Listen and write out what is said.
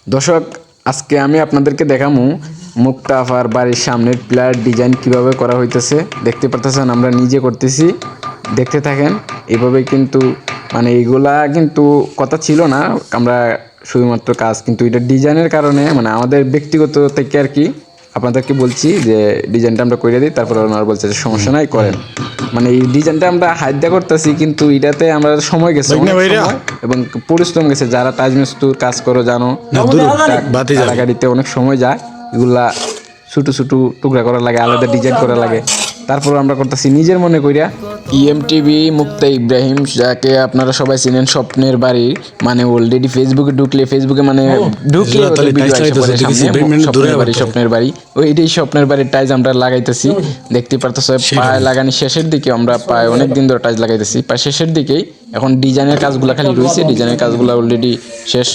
দর্শক, আজকে আমি আপনাদেরকে দেখামু মুক্তা আফার বাড়ির সামনের পিলার ডিজাইন কিভাবে করা হইতেছে। দেখতে পারতেছেন আমরা নিজে করতেছি, দেখতে থাকেন। এভাবে কিন্তু মানে এইগুলা কিন্তু কথা ছিল না, আমরা শুধুমাত্র কাজ কিন্তু এটা ডিজাইনের কারণে মানে আমাদের ব্যক্তিগত থেকে আর কি আপনাদেরকে বলছি যে ডিজাইনটা আমরা করে দিই, তারপরে ওনারা বলছে যে সমস্যা নাই করেন। মানে এই ডিজাইনটা আমরা হাত দিয়ে করতেছি কিন্তু এটাতে আমরা সময় গেছে অনেক সময় এবং পরিশ্রম গেছে। যারা টাইজ মিস্ত্রির কাজ করো জানো, গাড়িতে অনেক সময় যায়। এগুলা ছোটো ছোটো টুকরা করা লাগে, আলাদা ডিজাইন করা লাগে। তারপর আমরা করতেছি নিজের মনে কইরা। ইএমটিভি মুক্তা ইব্রাহিম, যাকে আপনারা সবাই চিনেন, স্বপ্নের বাড়ি মানে অলরেডি ফেসবুকে ঢুকলে স্বপ্নের বাড়ি স্বপ্নের বাড়ি ওইটাই স্বপ্নের বাড়ির টাইজ আমরা লাগাইতেছি। দেখতে পারতেছ পায়ে লাগানি শেষের দিকে, আমরা প্রায় অনেক দিন ধরে টাইজ লাগাইতেছি, প্রায় শেষের দিকেই। এখন ডিজাইনের কাজগুলো খালি রয়েছে, ডিজাইনের কাজগুলো অলরেডি শেষ।